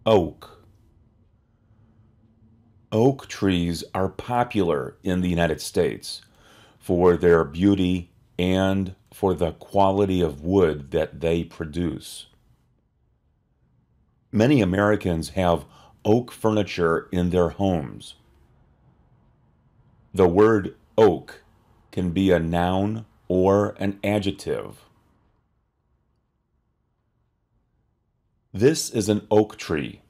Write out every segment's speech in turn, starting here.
Oak. Oak trees are popular in the United States for their beauty and for the quality of wood that they produce. Many Americans have oak furniture in their homes. The word oak can be a noun or an adjective. This is an oak tree.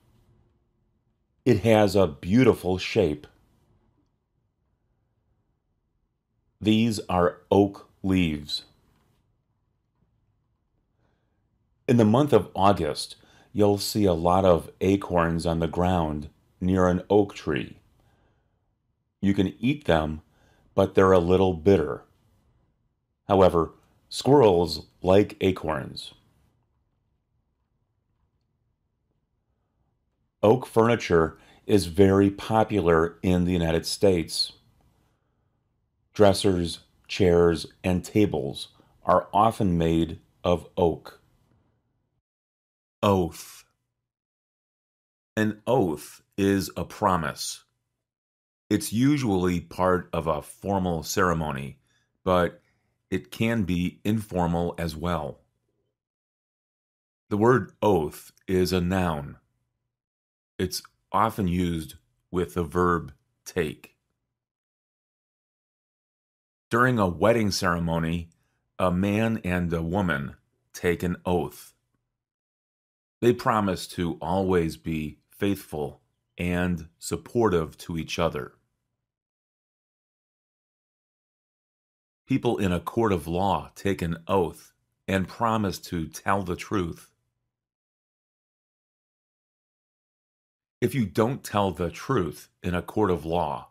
It has a beautiful shape. These are oak leaves. In the month of August, you'll see a lot of acorns on the ground near an oak tree. You can eat them, but they're a little bitter. However, squirrels like acorns. Oak furniture is very popular in the United States. Dressers, chairs, and tables are often made of oak. Oath. An oath is a promise. It's usually part of a formal ceremony, but it can be informal as well. The word oath is a noun. It's often used with the verb take. During a wedding ceremony, a man and a woman take an oath. They promise to always be faithful and supportive to each other. People in a court of law take an oath and promise to tell the truth. If you don't tell the truth in a court of law,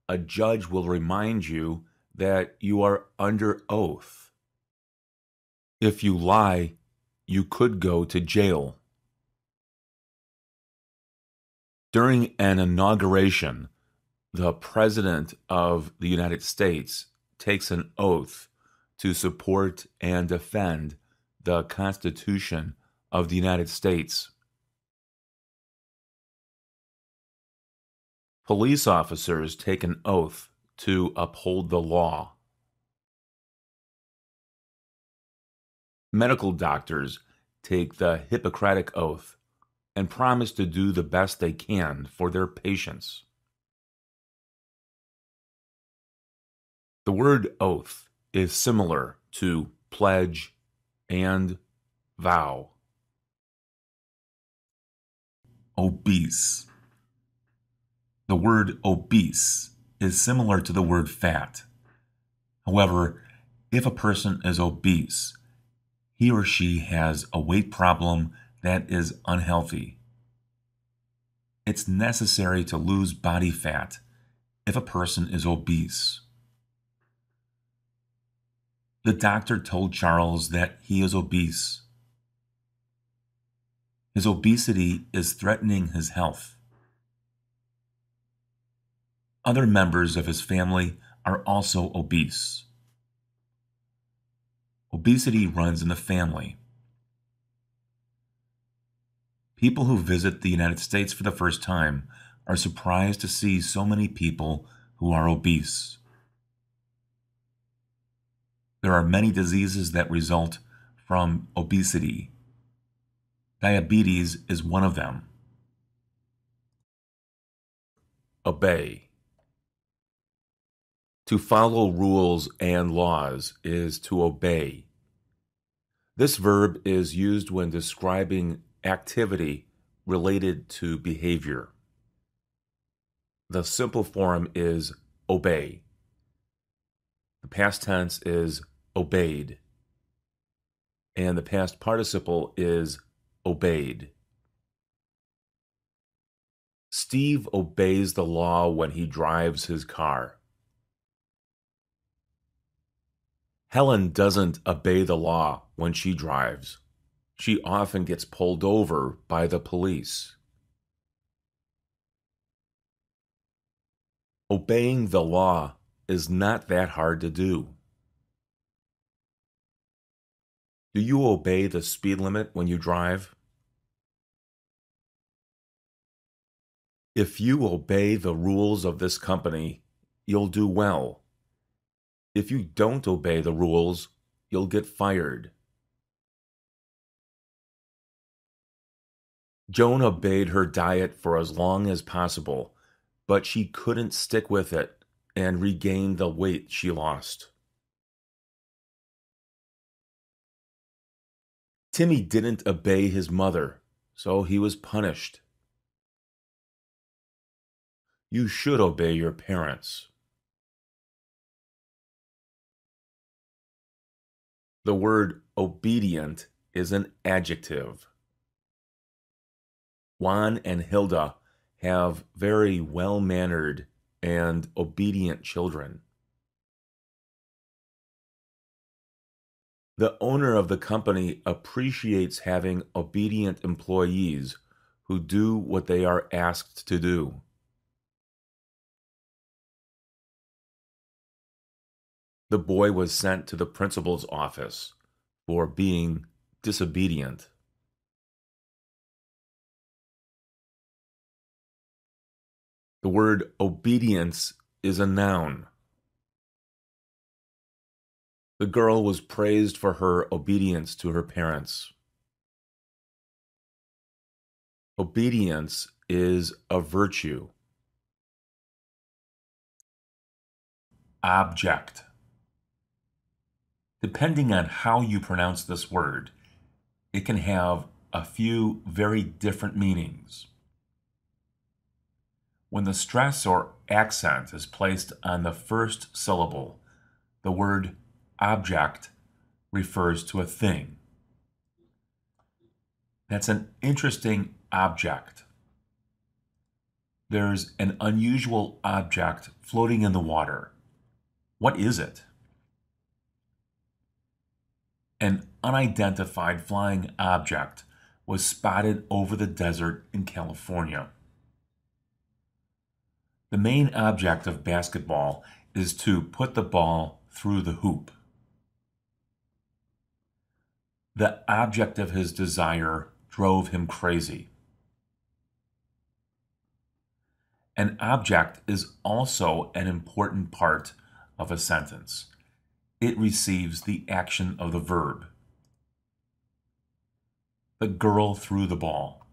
a judge will remind you that you are under oath. If you lie, you could go to jail. During an inauguration, the President of the United States takes an oath to support and defend the Constitution of the United States. Police officers take an oath to uphold the law. Medical doctors take the Hippocratic Oath and promise to do the best they can for their patients. The word oath is similar to pledge and vow. Obese. The word obese is similar to the word fat. However, if a person is obese, he or she has a weight problem that is unhealthy. It's necessary to lose body fat if a person is obese. The doctor told Charles that he is obese. His obesity is threatening his health. Other members of his family are also obese. Obesity runs in the family. People who visit the United States for the first time are surprised to see so many people who are obese. There are many diseases that result from obesity. Diabetes is one of them. Obey. To follow rules and laws is to obey. This verb is used when describing activity related to behavior. The simple form is obey. The past tense is obeyed. And the past participle is obeyed. Steve obeys the law when he drives his car. Helen doesn't obey the law when she drives. She often gets pulled over by the police. Obeying the law is not that hard to do. Do you obey the speed limit when you drive? If you obey the rules of this company, you'll do well. If you don't obey the rules, you'll get fired. Joan obeyed her diet for as long as possible, but she couldn't stick with it and regain the weight she lost. Timmy didn't obey his mother, so he was punished. You should obey your parents. The word obedient is an adjective. Juan and Hilda have very well-mannered and obedient children. The owner of the company appreciates having obedient employees who do what they are asked to do. The boy was sent to the principal's office for being disobedient. The word obedience is a noun. The girl was praised for her obedience to her parents. Obedience is a virtue. Object. Depending on how you pronounce this word, it can have a few very different meanings. When the stress or accent is placed on the first syllable, the word object refers to a thing. That's an interesting object. There's an unusual object floating in the water. What is it? An unidentified flying object was spotted over the desert in California. The main object of basketball is to put the ball through the hoop. The object of his desire drove him crazy. An object is also an important part of a sentence. It receives the action of the verb. The girl threw the ball.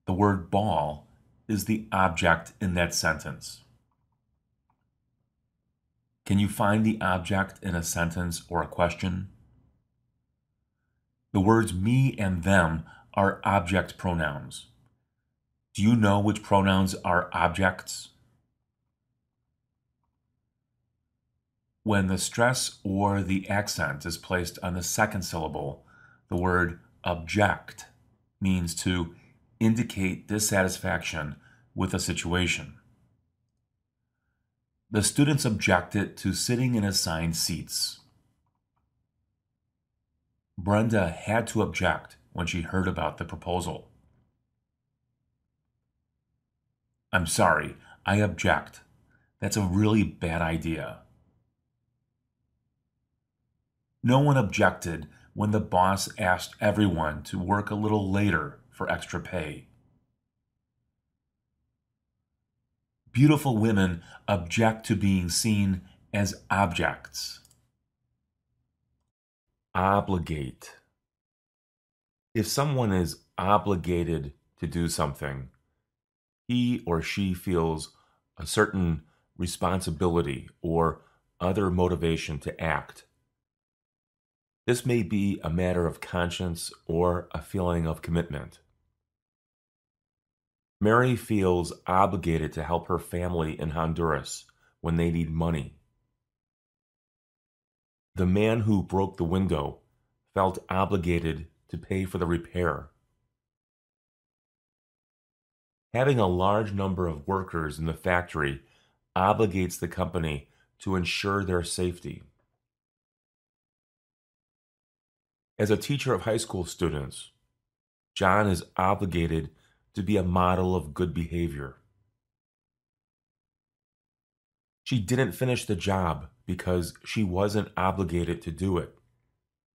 The word ball is the object in that sentence. Can you find the object in a sentence or a question? The words me and them are object pronouns. Do you know which pronouns are objects? When the stress or the accent is placed on the second syllable, the word object means to indicate dissatisfaction with a situation. The students objected to sitting in assigned seats. Brenda had to object when she heard about the proposal. I'm sorry, I object. That's a really bad idea. No one objected when the boss asked everyone to work a little later for extra pay. Beautiful women object to being seen as objects. Obligate. If someone is obligated to do something, he or she feels a certain responsibility or other motivation to act. This may be a matter of conscience or a feeling of commitment. Mary feels obligated to help her family in Honduras when they need money. The man who broke the window felt obligated to pay for the repair. Having a large number of workers in the factory obligates the company to ensure their safety. As a teacher of high school students, John is obligated to be a model of good behavior. She didn't finish the job because she wasn't obligated to do it.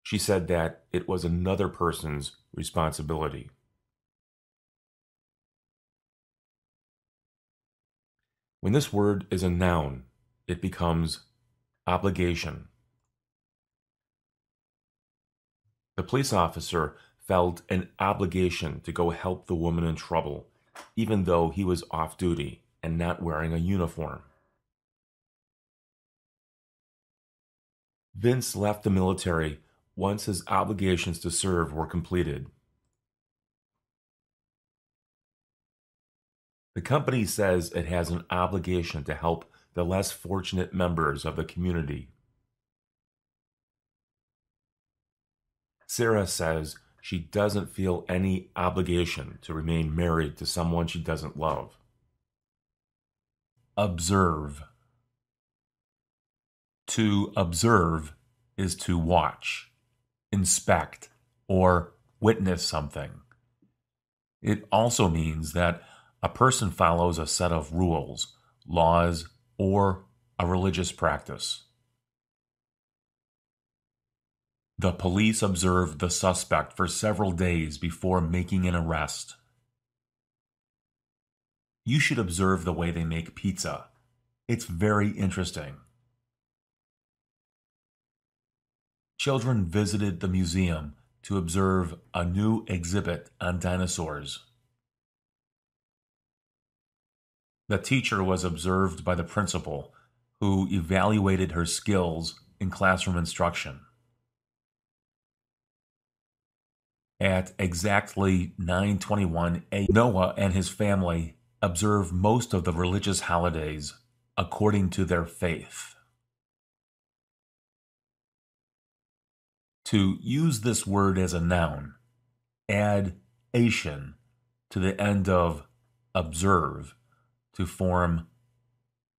She said that it was another person's responsibility. When this word is a noun, it becomes obligation. The police officer felt an obligation to go help the woman in trouble, even though he was off duty and not wearing a uniform. Vince left the military once his obligations to serve were completed. The company says it has an obligation to help the less fortunate members of the community. Sarah says she doesn't feel any obligation to remain married to someone she doesn't love. Observe. To observe is to watch, inspect, or witness something. It also means that a person follows a set of rules, laws, or a religious practice. The police observed the suspect for several days before making an arrest. You should observe the way they make pizza. It's very interesting. Children visited the museum to observe a new exhibit on dinosaurs. The teacher was observed by the principal, who evaluated her skills in classroom instruction. At exactly 9:21 a.m., Noah and his family observe most of the religious holidays according to their faith. To use this word as a noun, add ation to the end of observe to form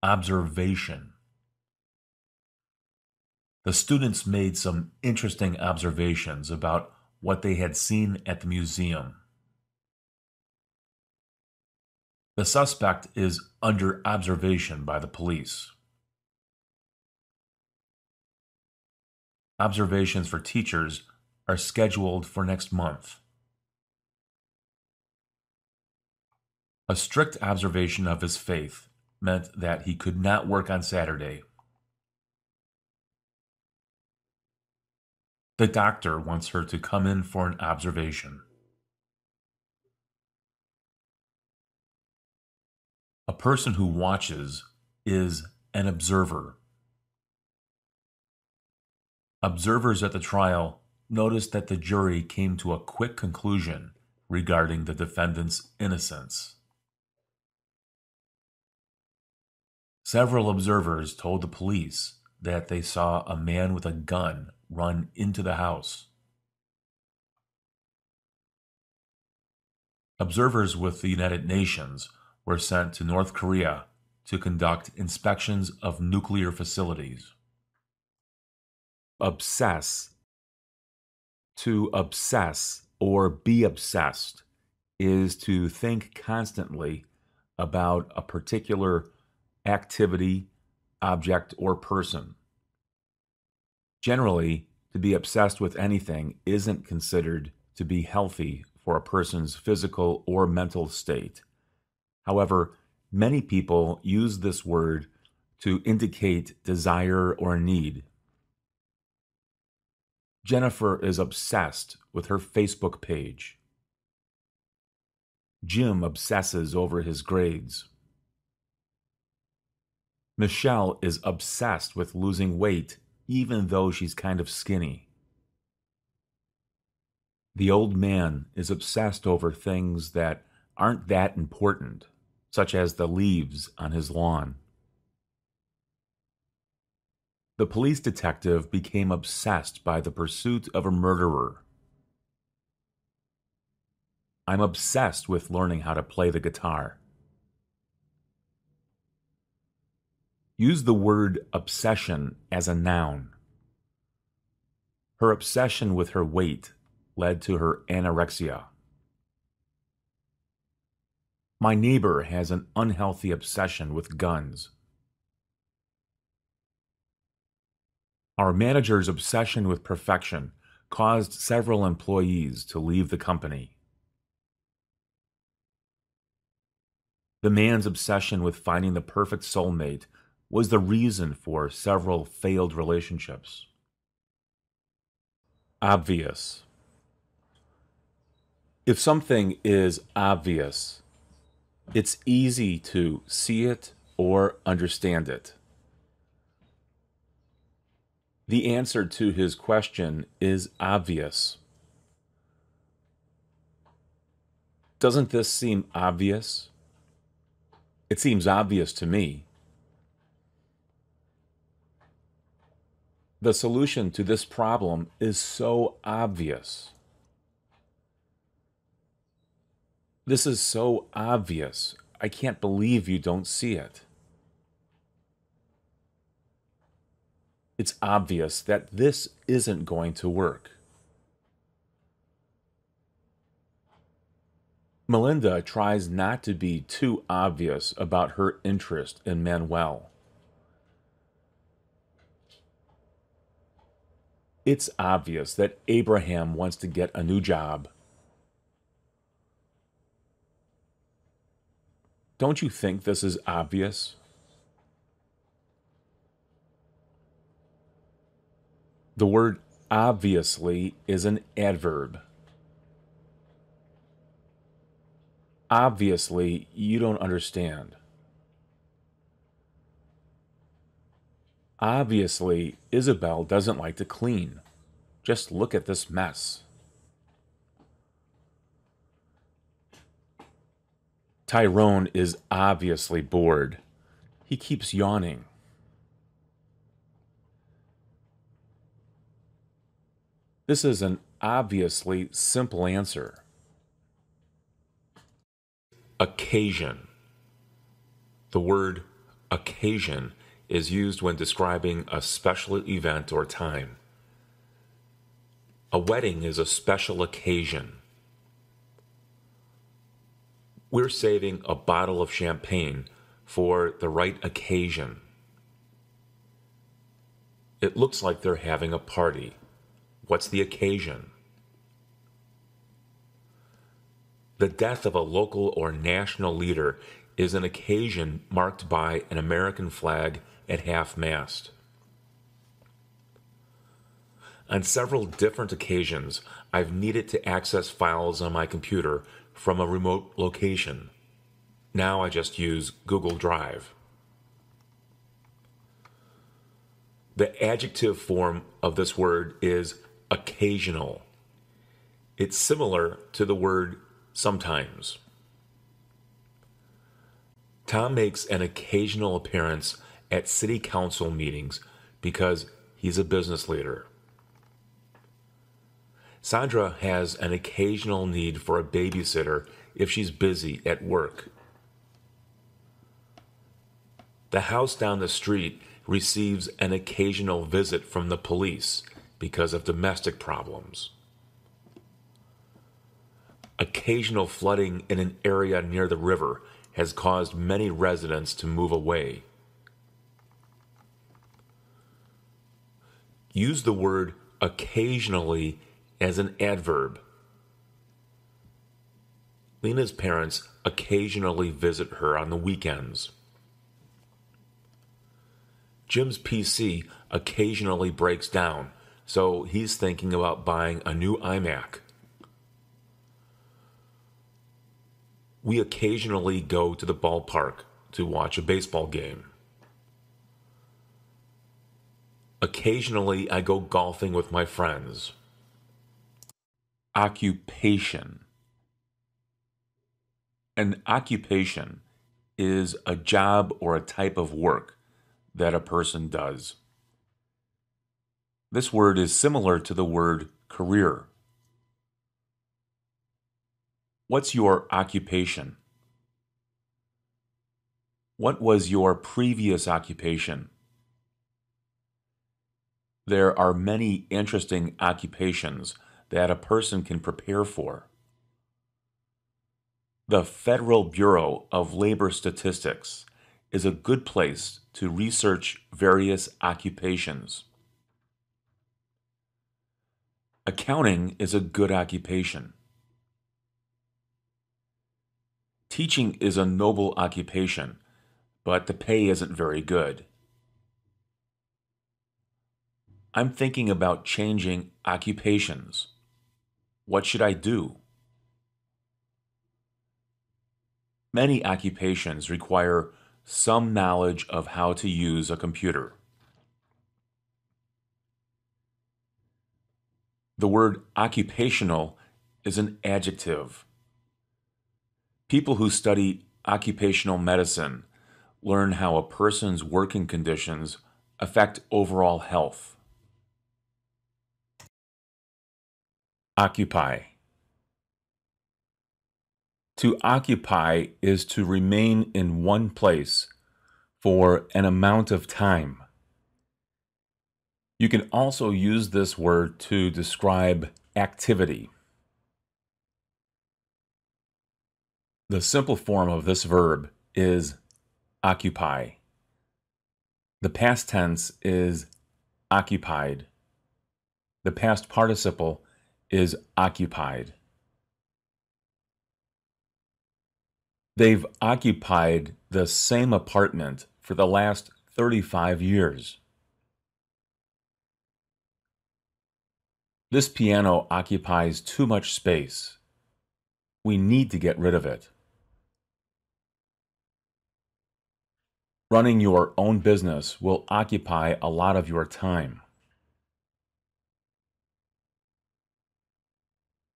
observation. The students made some interesting observations about what they had seen at the museum. The suspect is under observation by the police. Observations for teachers are scheduled for next month. A strict observation of his faith meant that he could not work on Saturday. The doctor wants her to come in for an observation. A person who watches is an observer. Observers at the trial noticed that the jury came to a quick conclusion regarding the defendant's innocence. Several observers told the police that they saw a man with a gun run into the house. Observers with the United Nations were sent to North Korea to conduct inspections of nuclear facilities. Obsess. To obsess or be obsessed is to think constantly about a particular activity, object, or person. Generally, to be obsessed with anything isn't considered to be healthy for a person's physical or mental state. However, many people use this word to indicate desire or need. Jennifer is obsessed with her Facebook page. Jim obsesses over his grades. Michelle is obsessed with losing weight, even though she's kind of skinny. The old man is obsessed over things that aren't that important, such as the leaves on his lawn. The police detective became obsessed by the pursuit of a murderer. I'm obsessed with learning how to play the guitar. Use the word obsession as a noun. Her obsession with her weight led to her anorexia. My neighbor has an unhealthy obsession with guns. Our manager's obsession with perfection caused several employees to leave the company. The man's obsession with finding the perfect soulmate was the reason for several failed relationships. Obvious. If something is obvious, it's easy to see it or understand it. The answer to his question is obvious. Doesn't this seem obvious? It seems obvious to me. The solution to this problem is so obvious. This is so obvious. I can't believe you don't see it. It's obvious that this isn't going to work. Melinda tries not to be too obvious about her interest in Manuel. It's obvious that Abraham wants to get a new job. Don't you think this is obvious? The word obviously is an adverb. Obviously, you don't understand. Obviously, Isabel doesn't like to clean. Just look at this mess. Tyrone is obviously bored. He keeps yawning. This is an obviously simple answer. Occasion. The word occasion is used when describing a special event or time. A wedding is a special occasion. We're saving a bottle of champagne for the right occasion. It looks like they're having a party. What's the occasion? The death of a local or national leader is an occasion marked by an American flag at half-mast. On several different occasions, I've needed to access files on my computer from a remote location. Now I just use Google Drive. The adjective form of this word is occasional. It's similar to the word sometimes. Tom makes an occasional appearance at city council meetings because he's a business leader. Sandra has an occasional need for a babysitter if she's busy at work. The house down the street receives an occasional visit from the police because of domestic problems. Occasional flooding in an area near the river has caused many residents to move away. Use the word occasionally as an adverb. Lena's parents occasionally visit her on the weekends. Jim's PC occasionally breaks down, so he's thinking about buying a new iMac. We occasionally go to the ballpark to watch a baseball game. Occasionally, I go golfing with my friends. Occupation. An occupation is a job or a type of work that a person does. This word is similar to the word career. What's your occupation? What was your previous occupation? There are many interesting occupations that a person can prepare for. The Federal Bureau of Labor Statistics is a good place to research various occupations. Accounting is a good occupation. Teaching is a noble occupation, but the pay isn't very good. I'm thinking about changing occupations. What should I do? Many occupations require some knowledge of how to use a computer. The word occupational is an adjective. People who study occupational medicine learn how a person's working conditions affect overall health. Occupy. To occupy is to remain in one place for an amount of time. You can also use this word to describe activity. The simple form of this verb is occupy. The past tense is occupied. The past participle is occupied. They've occupied the same apartment for the last 35 years. This piano occupies too much space. We need to get rid of it. Running your own business will occupy a lot of your time.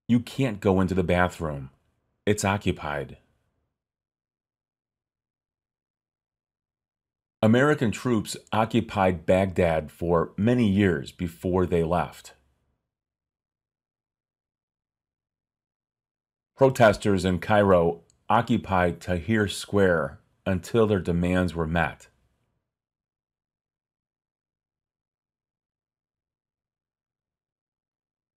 You can't go into the bathroom. It's occupied. American troops occupied Baghdad for many years before they left. Protesters in Cairo occupied Tahrir Square until their demands were met.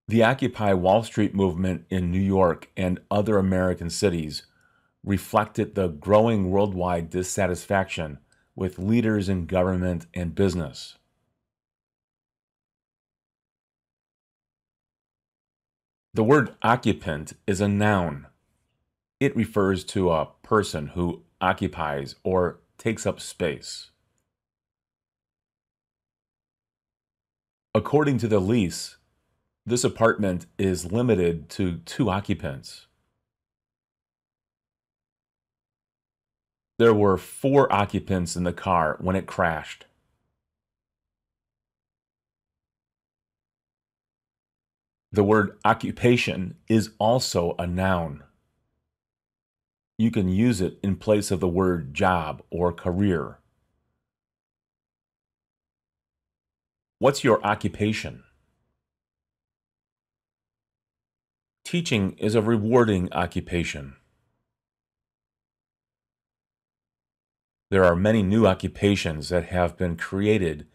The Occupy Wall Street movement in New York and other American cities reflected the growing worldwide dissatisfaction with leaders in government and business. The word occupant is a noun. It refers to a person who occupies or takes up space. According to the lease, this apartment is limited to 2 occupants. There were 4 occupants in the car when it crashed. The word occupation is also a noun. You can use it in place of the word job or career. What's your occupation? Teaching is a rewarding occupation. There are many new occupations that have been created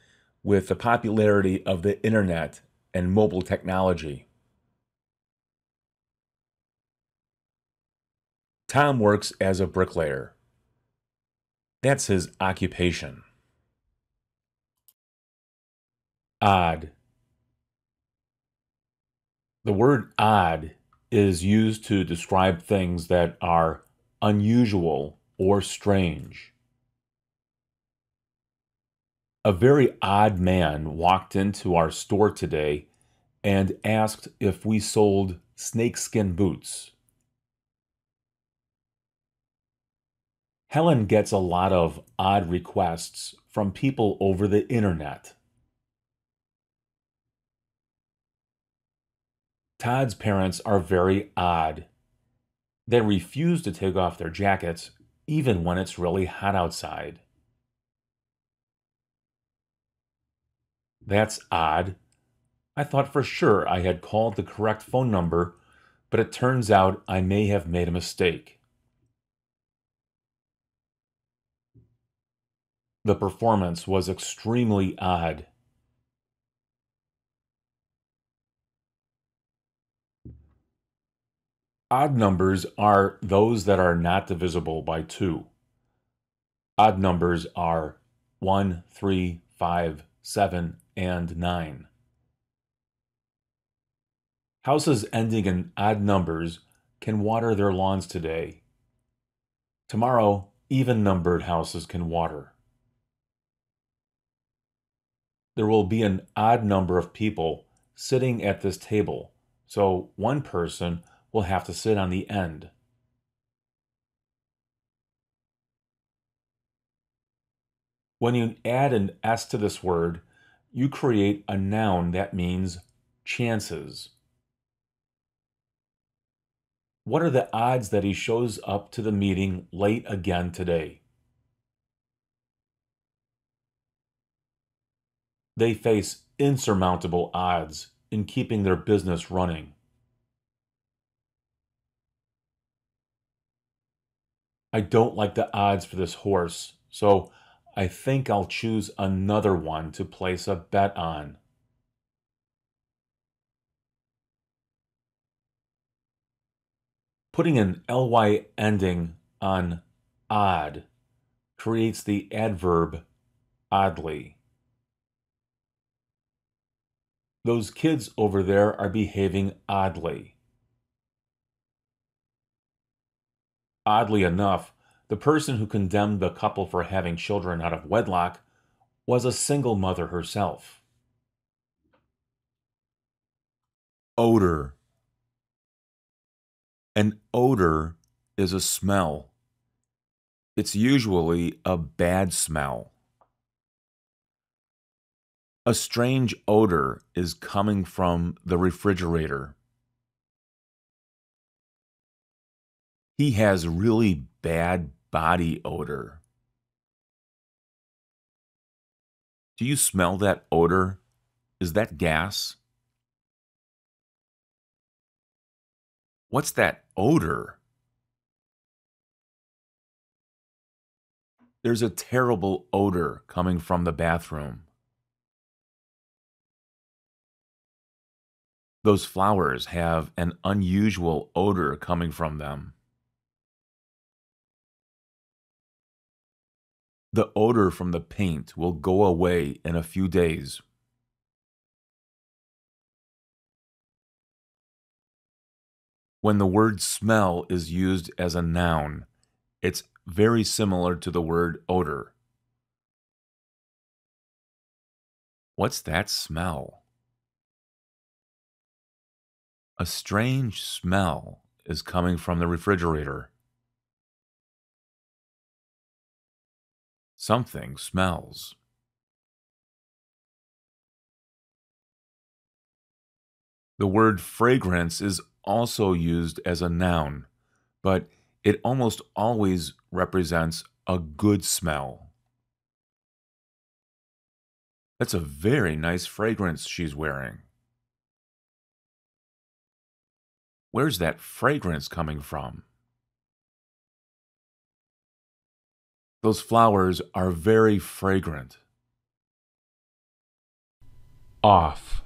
with the popularity of the internet and mobile technology. Tom works as a bricklayer. That's his occupation. Odd. The word odd is used to describe things that are unusual or strange. A very odd man walked into our store today and asked if we sold snakeskin boots. Helen gets a lot of odd requests from people over the internet. Todd's parents are very odd. They refuse to take off their jackets even when it's really hot outside. That's odd. I thought for sure I had called the correct phone number, but it turns out I may have made a mistake. The performance was extremely odd. Odd numbers are those that are not divisible by 2. Odd numbers are 1, 3, 5, 7, and 9. Houses ending in odd numbers can water their lawns today. Tomorrow, even-numbered houses can water. There will be an odd number of people sitting at this table, so one person will have to sit on the end. When you add an S to this word, you create a noun that means chances. What are the odds that he shows up to the meeting late again today? They face insurmountable odds in keeping their business running. I don't like the odds for this horse, so I think I'll choose another one to place a bet on. Putting an ly ending on odd creates the adverb oddly. Those kids over there are behaving oddly. Oddly enough, the person who condemned the couple for having children out of wedlock was a single mother herself. Odor. An odor is a smell. It's usually a bad smell. A strange odor is coming from the refrigerator. He has really bad body odor. Do you smell that odor? Is that gas? What's that odor? There's a terrible odor coming from the bathroom. Those flowers have an unusual odor coming from them. The odor from the paint will go away in a few days. When the word smell is used as a noun, it's very similar to the word odor. What's that smell? A strange smell is coming from the refrigerator. Something smells. The word fragrance is also used as a noun, but it almost always represents a good smell. That's a very nice fragrance she's wearing. Where's that fragrance coming from? Those flowers are very fragrant. Off.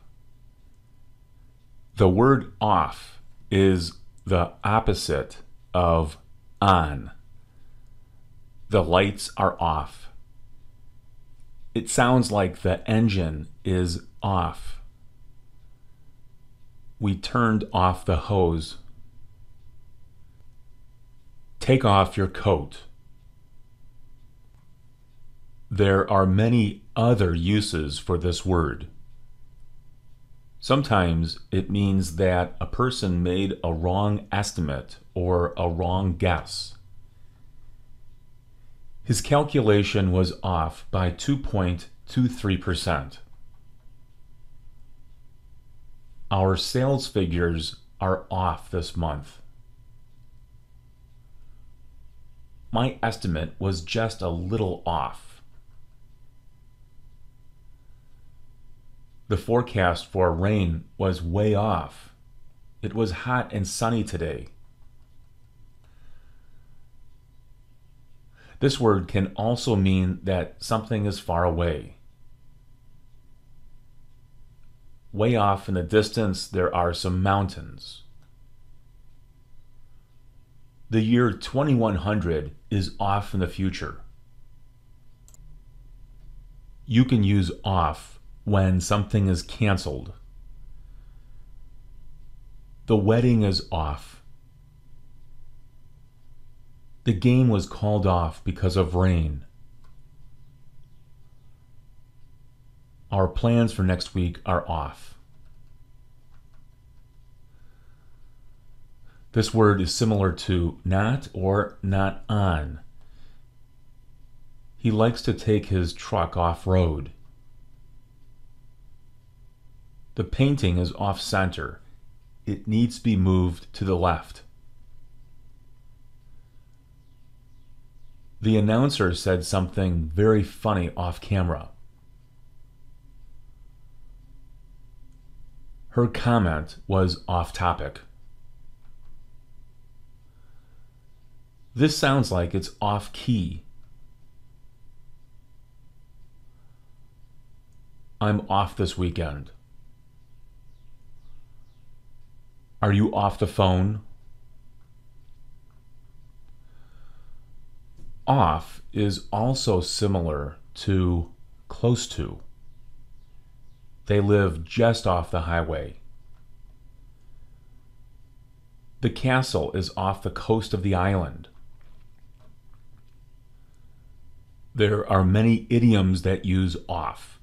The word off is the opposite of on. The lights are off. It sounds like the engine is off. We turned off the hose. Take off your coat. There are many other uses for this word. Sometimes it means that a person made a wrong estimate or a wrong guess. His calculation was off by 2.23%. Our sales figures are off this month. My estimate was just a little off. The forecast for rain was way off. It was hot and sunny today. This word can also mean that something is far away. Way off in the distance, there are some mountains. The year 2100 is off in the future. You can use off when something is canceled. The wedding is off. The game was called off because of rain. Our plans for next week are off. This word is similar to not or not on. He likes to take his truck off-road. The painting is off-center. It needs to be moved to the left. The announcer said something very funny off-camera. Her comment was off-topic. This sounds like it's off-key. I'm off this weekend. Are you off the phone? Off is also similar to close to. They live just off the highway. The castle is off the coast of the island. There are many idioms that use off.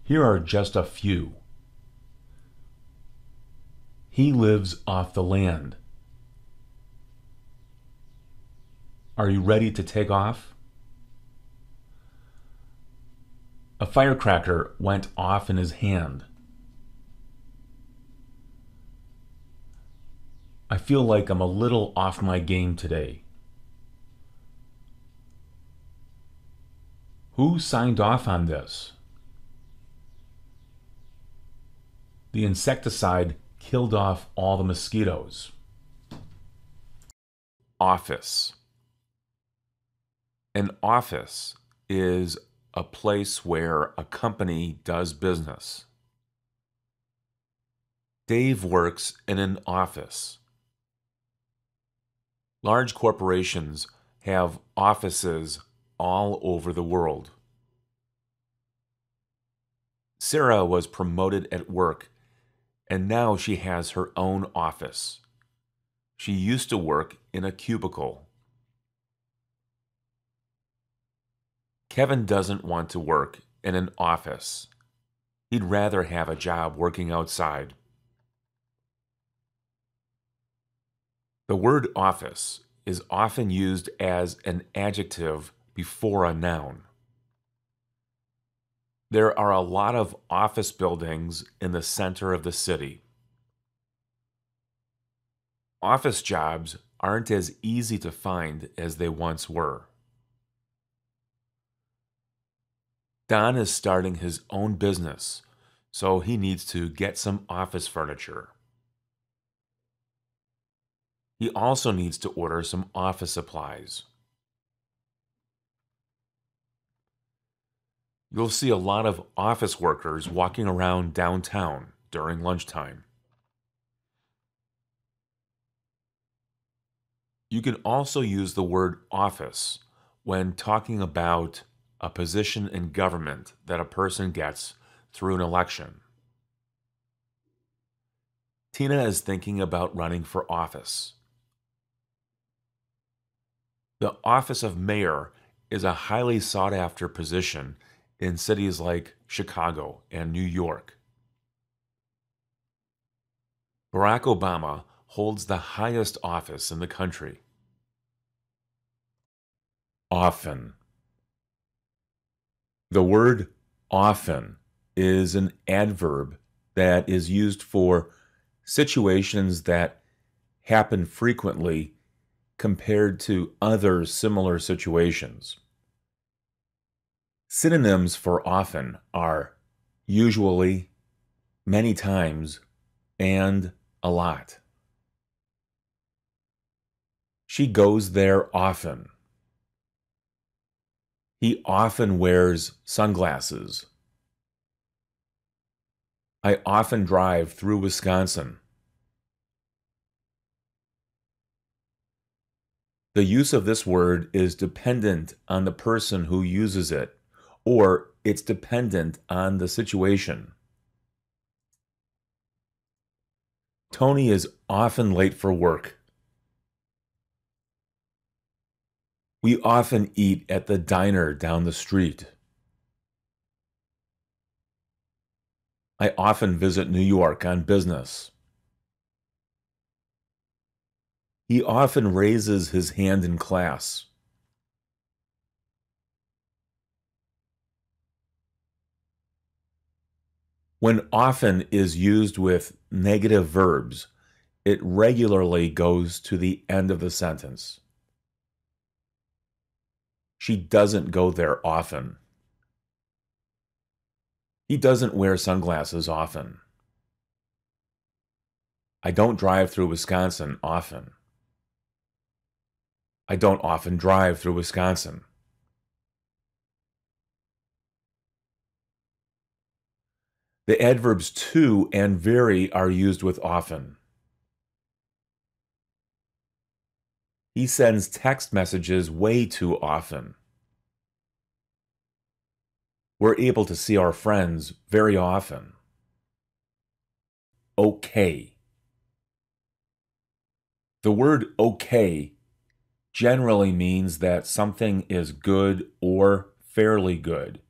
Here are just a few. He lives off the land. Are you ready to take off? A firecracker went off in his hand. I feel like I'm a little off my game today. Who signed off on this? The insecticide killed off all the mosquitoes. Office. An office is a place where a company does business. Dave works in an office. Large corporations have offices all over the world. Sarah was promoted at work, and now she has her own office. She used to work in a cubicle. Kevin doesn't want to work in an office. He'd rather have a job working outside. The word office is often used as an adjective before a noun. There are a lot of office buildings in the center of the city. Office jobs aren't as easy to find as they once were. Don is starting his own business, so he needs to get some office furniture. He also needs to order some office supplies. You'll see a lot of office workers walking around downtown during lunchtime. You can also use the word office when talking about a position in government that a person gets through an election. Tina is thinking about running for office. The office of mayor is a highly sought-after position in cities like Chicago and New York. Barack Obama holds the highest office in the country. Often. The word often is an adverb that is used for situations that happen frequently compared to other similar situations. Synonyms for often are usually, many times, and a lot. She goes there often. He often wears sunglasses. I often drive through Wisconsin. The use of this word is dependent on the person who uses it, or it's dependent on the situation. Tony is often late for work. We often eat at the diner down the street. I often visit New York on business. He often raises his hand in class. When often is used with negative verbs, it regularly goes to the end of the sentence. She doesn't go there often. He doesn't wear sunglasses often. I don't drive through Wisconsin often. I don't often drive through Wisconsin. The adverbs to and very are used with often. He sends text messages way too often. We're able to see our friends very often. Okay. The word okay generally means that something is good or fairly good.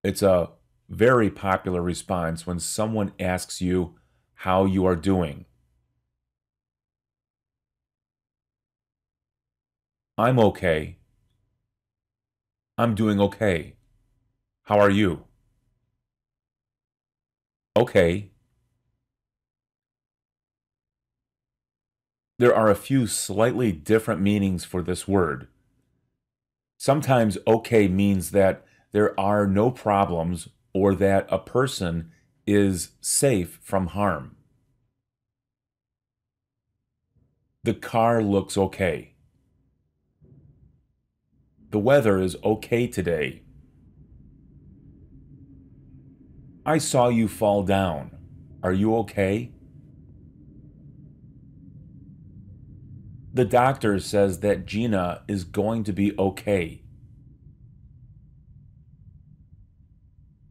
It's a very popular response when someone asks you how you are doing. I'm okay. I'm doing okay. How are you? Okay. There are a few slightly different meanings for this word. Sometimes okay means that there are no problems or that a person is safe from harm. The car looks okay. The weather is okay today. I saw you fall down. Are you okay? The doctor says that Gina is going to be okay.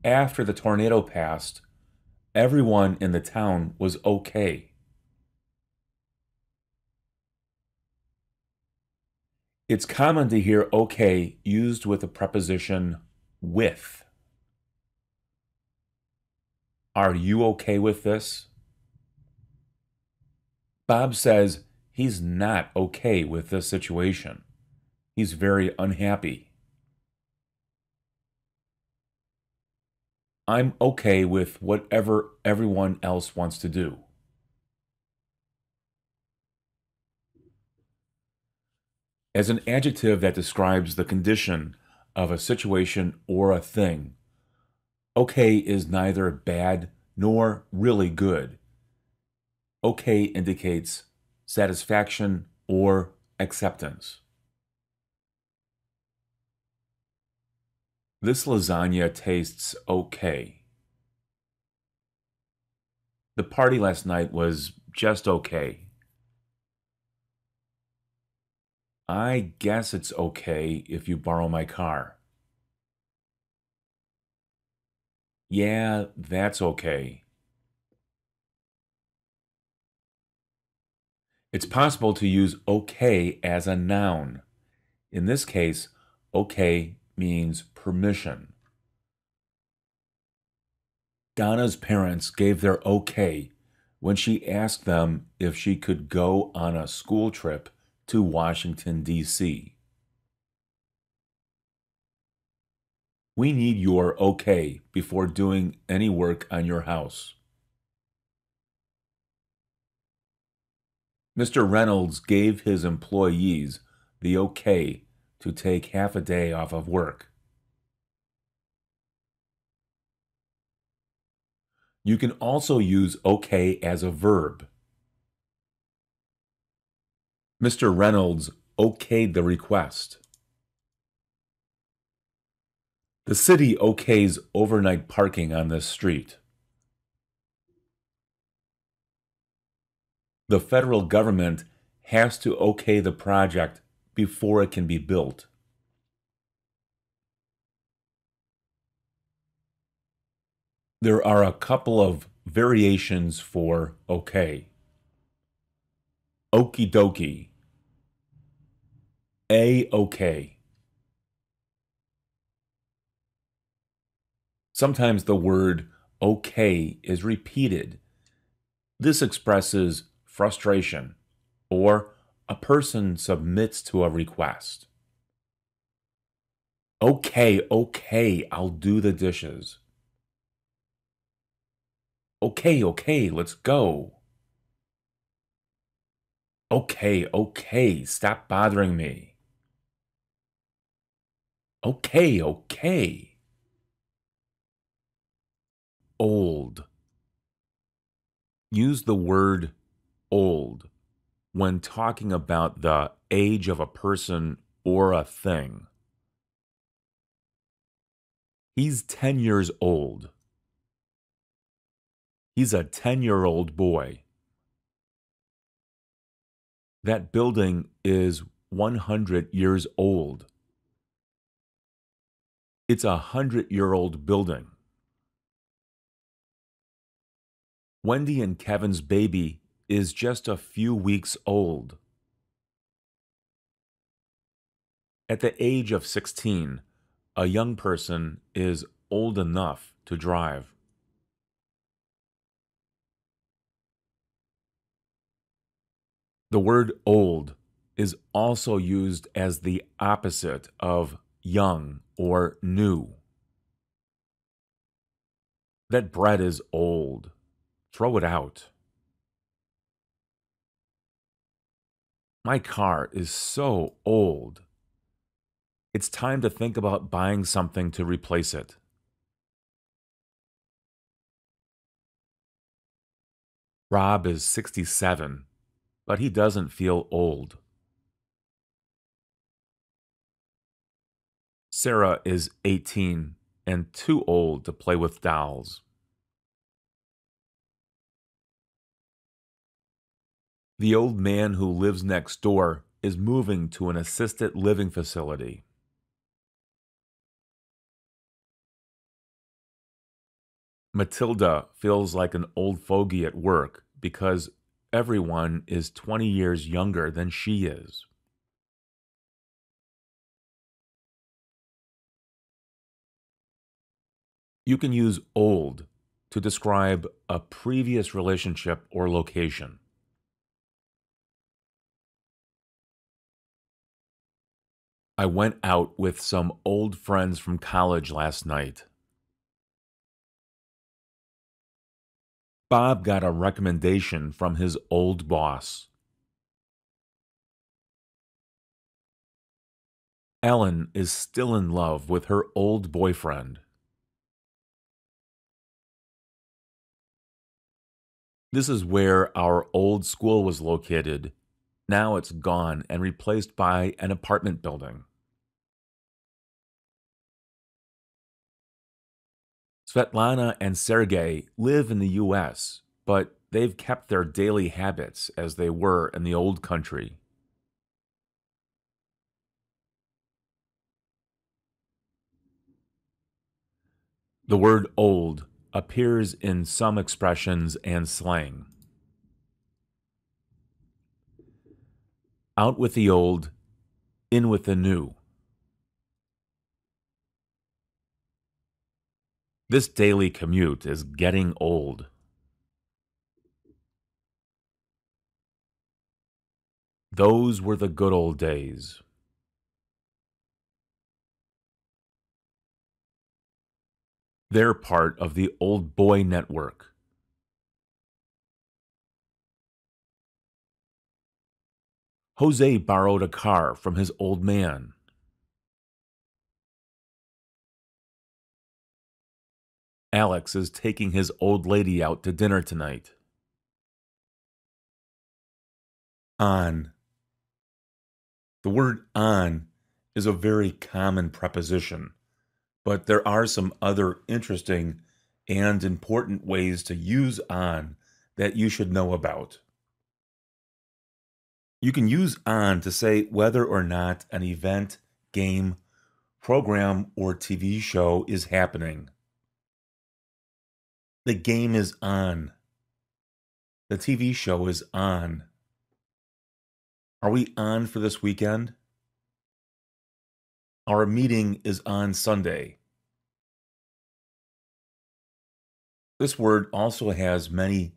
After the tornado passed, everyone in the town was okay. It's common to hear okay used with the preposition with. Are you okay with this? Bob says he's not okay with this situation. He's very unhappy. I'm okay with whatever everyone else wants to do. As an adjective that describes the condition of a situation or a thing, okay is neither bad nor really good. Okay indicates satisfaction or acceptance. This lasagna tastes okay. The party last night was just okay. I guess it's okay if you borrow my car. Yeah, that's okay. It's possible to use okay as a noun. In this case, okay means permission. Donna's parents gave their okay when she asked them if she could go on a school trip to Washington, D.C. We need your okay before doing any work on your house. Mr. Reynolds gave his employees the okay to take half a day off of work. You can also use okay as a verb. Mr. Reynolds okayed the request. The city okays overnight parking on this street. The federal government has to okay the project before it can be built. There are a couple of variations for okay. Okie dokie. A-okay. Sometimes the word okay is repeated. This expresses frustration or a person submits to a request. Okay, okay, I'll do the dishes. Okay, okay, let's go. Okay, okay, stop bothering me. Okay, okay. Old. Use the word old when talking about the age of a person or a thing. He's 10 years old. He's a 10-year-old boy. That building is 100 years old. It's a 100-year-old building. Wendy and Kevin's baby is just a few weeks old. At the age of 16, a young person is old enough to drive. The word old is also used as the opposite of young or new. That bread is old. Throw it out. My car is so old. It's time to think about buying something to replace it. Rob is 67, but he doesn't feel old. Sarah is 18 and too old to play with dolls. The old man who lives next door is moving to an assisted living facility. Matilda feels like an old fogey at work because everyone is 20 years younger than she is. You can use old to describe a previous relationship or location. I went out with some old friends from college last night. Bob got a recommendation from his old boss. Ellen is still in love with her old boyfriend. This is where our old school was located. Now it's gone and replaced by an apartment building. Svetlana and Sergey live in the US, but they've kept their daily habits as they were in the old country. The word old appears in some expressions and slang. Out with the old, in with the new. This daily commute is getting old. Those were the good old days. They're part of the Old Boy Network. Jose borrowed a car from his old man. Alex is taking his old lady out to dinner tonight. On. The word on is a very common preposition, but there are some other interesting and important ways to use on that you should know about. You can use on to say whether or not an event, game, program, or TV show is happening. The game is on. The TV show is on. Are we on for this weekend? Our meeting is on Sunday. This word also has many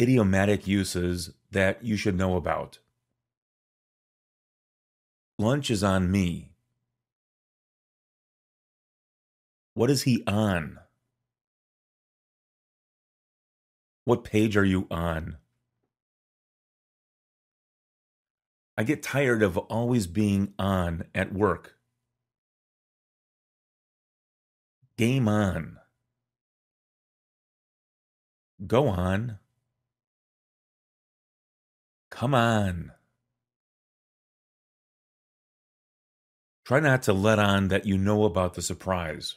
idiomatic uses that you should know about. Lunch is on me. What is he on? What page are you on? I get tired of always being on at work. Game on. Go on. Come on. Try not to let on that you know about the surprise.